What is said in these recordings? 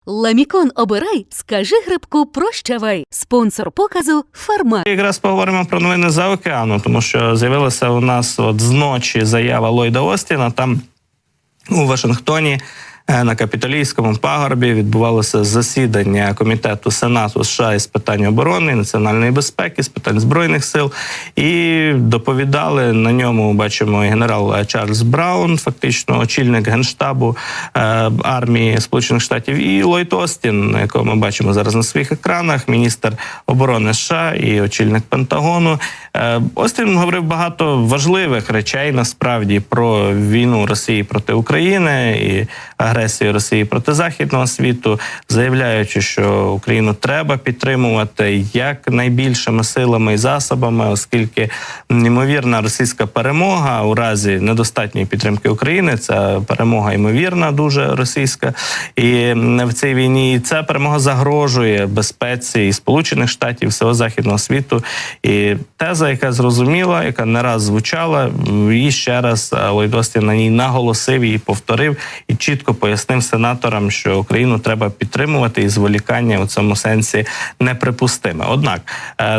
Ламікон обирай, скажи грибку прощавай. Спонсор показу Фарма. Якраз поговоримо про новини за океану, тому що з'явилася у нас от зночі заява Ллойда Остіна. Там у Вашингтоні на Капітолійському пагорбі відбувалося засідання Комітету Сенату США із питань оборони, національної безпеки, з питань Збройних сил. І доповідали на ньому, бачимо, генерал Чарльз Браун, фактично очільник Генштабу армії Сполучених Штатів, і Ллойд Остін, якого ми бачимо зараз на своїх екранах, міністр оборони США і очільник Пентагону. Остін говорив багато важливих речей, насправді, про війну Росії проти України і агресію Росії проти Західного світу, заявляючи, що Україну треба підтримувати як найбільшими силами і засобами, оскільки ймовірна російська перемога у разі недостатньої підтримки України, ця перемога ймовірна дуже російська, і в цій війні і ця перемога загрожує безпеці і Сполучених Штатів, всього Західного світу. І теза, яка зрозуміла, яка не раз звучала, і ще раз Ллойд Остін на ній наголосив і повторив, і чітко пояснив сенаторам, що Україну треба підтримувати, і зволікання у цьому сенсі неприпустиме. Однак,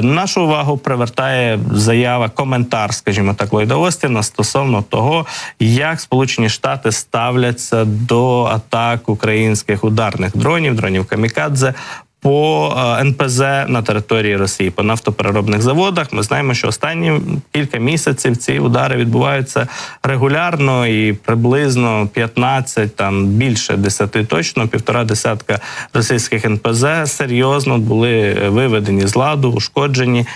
нашу увагу привертає заява, коментар, скажімо так, Ллойда Остіна стосовно того, як Сполучені Штати ставляться до атак українських ударних дронів камікадзе, по НПЗ на території Росії, по нафтопереробних заводах. Ми знаємо, що останні кілька місяців ці удари відбуваються регулярно, і приблизно 15, там більше 10 точно, 1,5 російських НПЗ серйозно були виведені з ладу, ушкоджені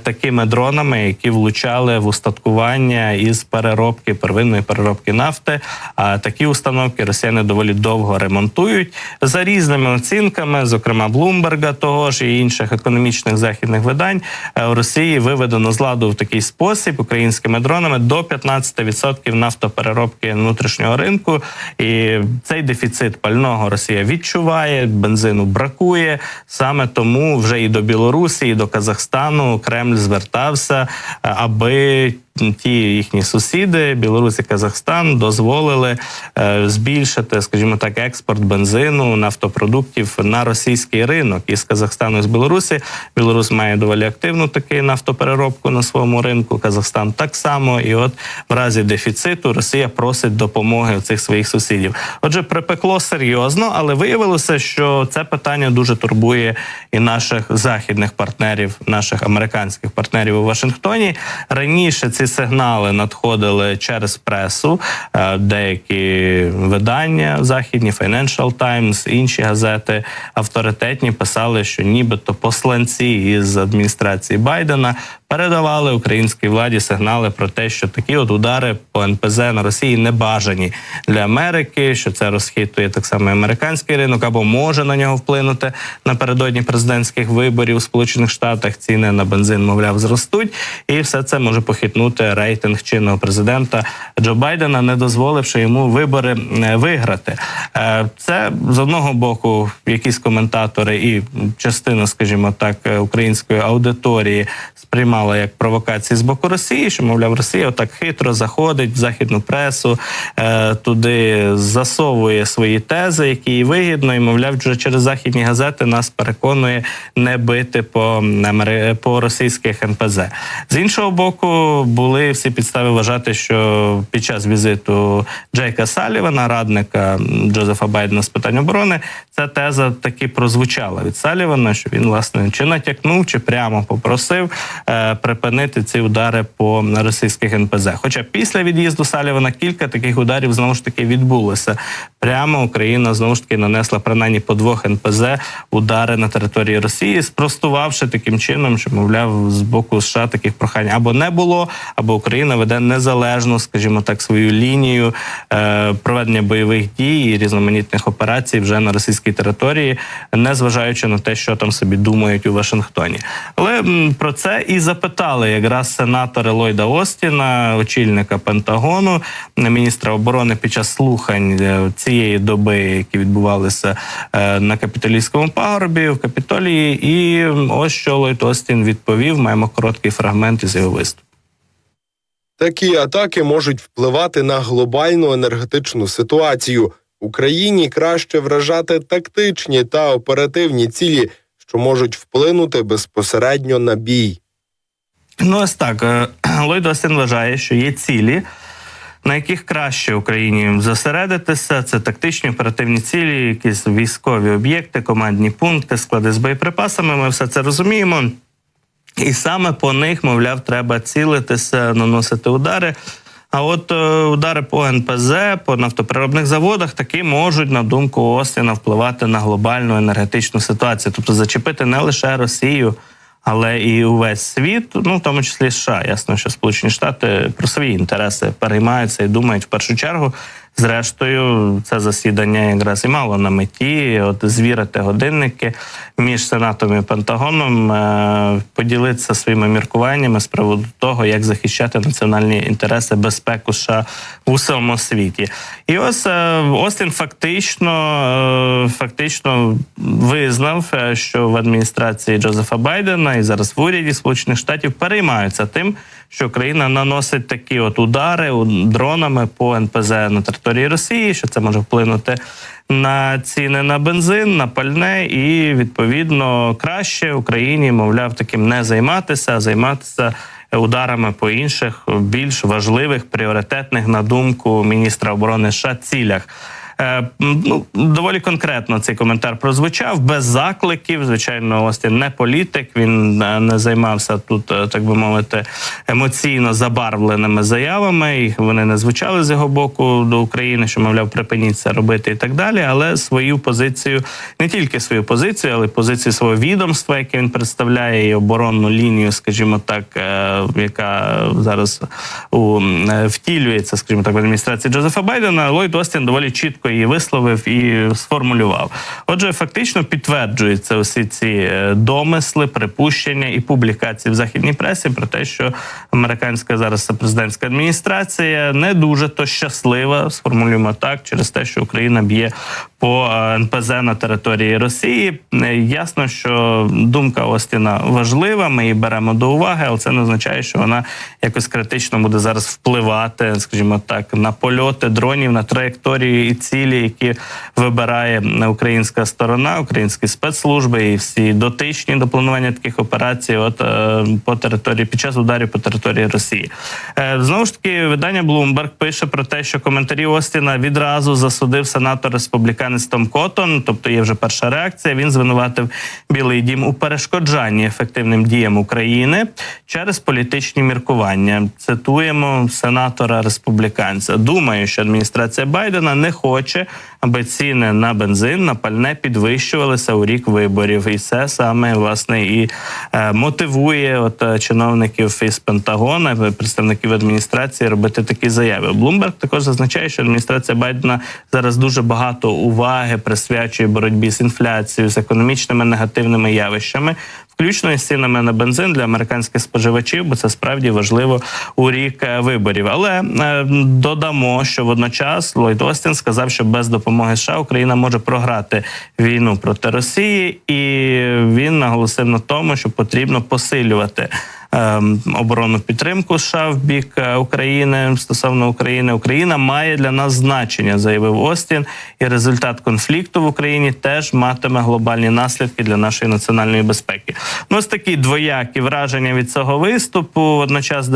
такими дронами, які влучали в устаткування із переробки, первинної переробки нафти. А такі установки росіяни доволі довго ремонтують. За різними оцінками, зокрема Блумберга того ж і інших економічних західних видань, у Росії виведено з ладу в такий спосіб українськими дронами до 15% нафтопереробки внутрішнього ринку. І цей дефіцит пального Росія відчуває, бензину бракує. Саме тому вже і до Білорусі, і до Казахстану Кремль звертався, аби ті їхні сусіди, Білорусь і Казахстан, дозволили збільшити, скажімо так, експорт бензину, нафтопродуктів на російський ринок із Казахстану і з Білорусі. Білорусь має доволі активну таку нафтопереробку на своєму ринку, Казахстан так само. І от в разі дефіциту Росія просить допомоги у цих своїх сусідів. Отже, припекло серйозно, але виявилося, що це питання дуже турбує і наших західних партнерів, наших американських партнерів у Вашингтоні. Раніше ці сигнали надходили через пресу, деякі видання західні, Financial Times, інші газети авторитетні писали, що нібито посланці із адміністрації Байдена передавали українській владі сигнали про те, що такі от удари по НПЗ на Росії не бажані для Америки, що це розхитує так само американський ринок або може на нього вплинути напередодні президентських виборів у Сполучених Штатах. Ціни на бензин, мовляв, зростуть, і все це може похитнути рейтинг чинного президента Джо Байдена, не дозволивши йому вибори виграти. Це, з одного боку, якісь коментатори і частина, скажімо так, української аудиторії сприймала як провокації з боку Росії, що, мовляв, Росія отак хитро заходить в західну пресу, туди засовує свої тези, які їй вигідно, і, мовляв, вже через західні газети нас переконує не бити по російських НПЗ. З іншого боку, були всі підстави вважати, що під час візиту Джейка Саллівана, радника Джозефа Байдена з питань оборони, ця теза таки прозвучала від Саллівана, що він, власне, чи натякнув, чи прямо попросив припинити ці удари по російських НПЗ. Хоча після від'їзду Саллівана кілька таких ударів знову ж таки відбулося. Прямо Україна знову ж таки нанесла принаймні по 2 НПЗ удари на території Росії, спростувавши таким чином, що, мовляв, з боку США таких прохань або не було, або Україна веде незалежну, скажімо так, свою лінію проведення бойових дій і різноманітних операцій вже на російській території, незважаючи на те, що там собі думають у Вашингтоні. Але про це і запитали якраз сенатори Ллойда Остіна, очільника Пентагону, міністра оборони під час слухань цієї доби, які відбувалися на Капітолійському пагорбі, в Капітолії. І ось що Ллойд Остін відповів. Маємо короткий фрагмент із його виступу. Такі атаки можуть впливати на глобальну енергетичну ситуацію. Україні краще вражати тактичні та оперативні цілі, що можуть вплинути безпосередньо на бій. Ну, ось так. Ллойд Остін вважає, що є цілі, на яких краще Україні зосередитися. Це тактичні оперативні цілі, якісь військові об'єкти, командні пункти, склади з боєприпасами. Ми все це розуміємо. І саме по них, мовляв, треба цілитися, наносити удари. А от удари по НПЗ, по нафтопереробних заводах таки можуть, на думку Остіна, впливати на глобальну енергетичну ситуацію. Тобто зачепити не лише Росію, але і увесь світ, ну в тому числі США. Ясно, що Сполучені Штати про свої інтереси переймаються і думають в першу чергу. Зрештою, це засідання якраз і мало на меті звірити годинники між Сенатом і Пентагоном, поділитися своїми міркуваннями з приводу того, як захищати національні інтереси, безпеку США в усьому світі. І ось Остін фактично визнав, що в адміністрації Джозефа Байдена і зараз в уряді Сполучених Штатів переймаються тим, що Україна наносить такі удари дронами по НПЗ на території Росії, що це може вплинути на ціни на бензин, на пальне, і, відповідно, краще Україні, мовляв, таким не займатися, а займатися ударами по інших, більш важливих, пріоритетних, на думку міністра оборони США, цілях. Доволі конкретно цей коментар прозвучав, без закликів. Звичайно, Остін не політик, він не займався тут, так би мовити, емоційно забарвленими заявами. І вони не звучали з його боку до України, що, мовляв, припиніть це робити і так далі. Але свою позицію, не тільки свою позицію, але й позицію свого відомства, яке він представляє, і оборонну лінію, скажімо так, яка зараз втілюється, скажімо так, в адміністрації Джозефа Байдена, Ллойд Остін доволі чітко її висловив і сформулював. Отже, фактично підтверджуються усі ці домисли, припущення і публікації в західній пресі про те, що американська зараз президентська адміністрація не дуже то щаслива, сформулюємо так, через те, що Україна б'є по НПЗ на території Росії. Ясно, що думка Остіна важлива, ми її беремо до уваги, але це не означає, що вона якось критично буде зараз впливати, скажімо так, на польоти дронів, на траєкторії і цілі, які вибирає українська сторона, українські спецслужби і всі дотичні до планування таких операцій по території, під час ударів по території Росії. Знову ж таки, видання Bloomberg пише про те, що коментарі Остіна відразу засудив сенатор-республіканець Том Коттон, тобто є вже перша реакція. Він звинуватив Білий дім у перешкоджанні ефективним діям України через політичні міркування. Цитуємо сенатора-республіканця. Думаю, що адміністрація Байдена не хоче, аби ціни на бензин, на пальне підвищувалися у рік виборів. І це саме, власне, і мотивує чиновників із Пентагона, представників адміністрації робити такі заяви. Bloomberg також зазначає, що адміністрація Байдена зараз дуже багато уваги присвячує боротьбі з інфляцією, з економічними негативними явищами, включно із цінами на бензин для американських споживачів, бо це справді важливо у рік виборів. Але додамо, що водночас Ллойд Остін сказав, що без допомоги США Україна може програти війну проти Росії, і він наголосив на тому, що потрібно посилювати оборонну підтримку США в бік України, стосовно України. Україна має для нас значення, заявив Остін, і результат конфлікту в Україні теж матиме глобальні наслідки для нашої національної безпеки. Ну, ось такі двоякі враження від цього виступу. Водночас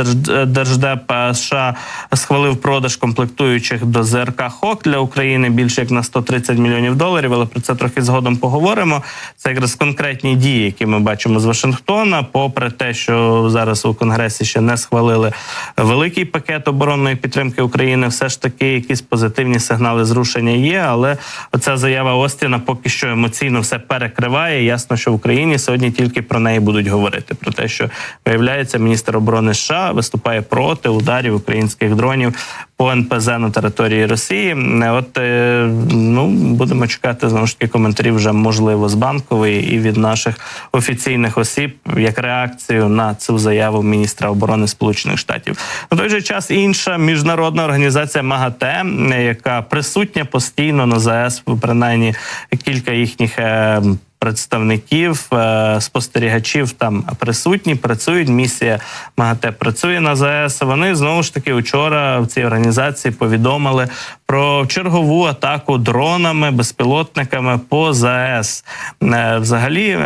Держдеп США схвалив продаж комплектуючих до ЗРК «Хок» для України більше як на $130 мільйонів, але про це трохи згодом поговоримо. Це якраз конкретні дії, які ми бачимо з Вашингтона, попри те, що зараз у Конгресі ще не схвалили великий пакет оборонної підтримки України, все ж таки якісь позитивні сигнали зрушення є, але оця заява Остіна поки що емоційно все перекриває. Ясно, що в Україні сьогодні тільки про неї будуть говорити. Про те, що, виявляється, міністр оборони США виступає проти ударів українських дронів по НПЗ на території Росії. Будемо чекати, знову ж таки, коментарів вже, можливо, з Банкової і від наших офіційних осіб, як реакцію на цю заяву міністра оборони Сполучених Штатів. На той же час інша міжнародна організація МАГАТЕ, яка присутня постійно на ЗАЕС, принаймні кілька їхніх представників, спостерігачів там присутні, працюють, місія МАГАТЕ працює на ЗАЕС. Вони, знову ж таки, вчора в цій організації повідомили про чергову атаку дронами, безпілотниками по ЗАЕС. Взагалі,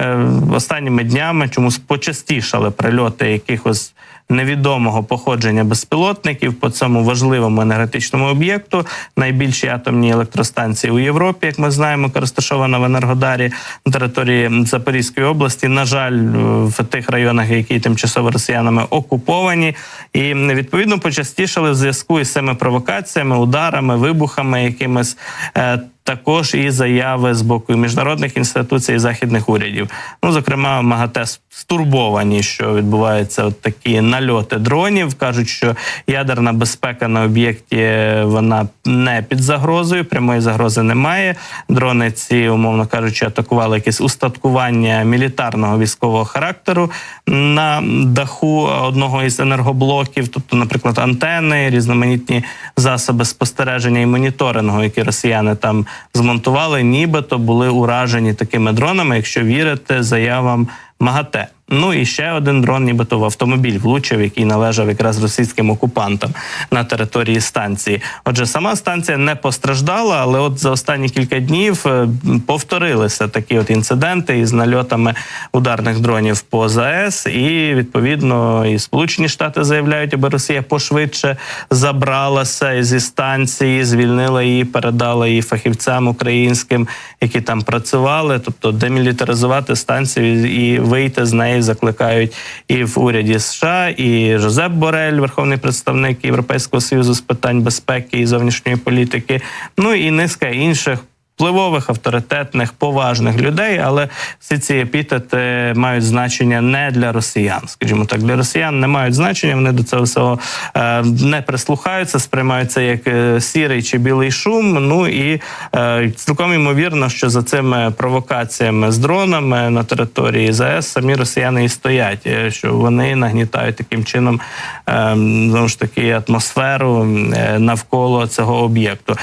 останніми днями чомусь почастішали прильоти якихось невідомого походження безпілотників по цьому важливому енергетичному об'єкту, найбільшій атомній електростанції у Європі, як ми знаємо, яка розташована в Енергодарі на території Запорізької області. На жаль, в тих районах, які тимчасово росіянами окуповані. І, відповідно, почастішали в зв'язку із цими провокаціями, ударами, вибухами якимись, також і заяви з боку міжнародних інституцій і західних урядів. Ну, зокрема, МАГАТЕ стурбовані, що відбуваються от такі нальоти дронів. Кажуть, що ядерна безпека на об'єкті, вона не під загрозою, прямої загрози немає. Дрони ці, умовно кажучи, атакували якесь устаткування мілітарного військового характеру на даху одного із енергоблоків, тобто, наприклад, антени, різноманітні засоби спостереження і моніторингу, які росіяни там змонтували, нібито були уражені такими дронами, якщо вірити заявам МАГАТЕ. Ну і ще один дрон нібито в автомобіль влучив, який належав якраз російським окупантам на території станції. Отже, сама станція не постраждала, але от за останні кілька днів повторилися такі от інциденти із нальотами ударних дронів по ЗАЕС. І, відповідно, і Сполучені Штати заявляють, аби Росія пошвидше забралася зі станції, звільнила її, передала її фахівцям українським, які там працювали, тобто демілітаризувати станцію і вийти з неї закликають і в уряді США, і Жозеп Борель, верховний представник Європейського Союзу з питань безпеки і зовнішньої політики, ну і низка інших впливових, авторитетних, поважних людей, але всі ці епітети мають значення не для росіян. Скажімо так, для росіян не мають значення, вони до цього всього не прислухаються, сприймаються як сірий чи білий шум. Ну і цілком ймовірно, що за цими провокаціями з дронами на території ЗАЕС самі росіяни і стоять, що вони нагнітають таким чином, знову ж таки, атмосферу навколо цього об'єкту.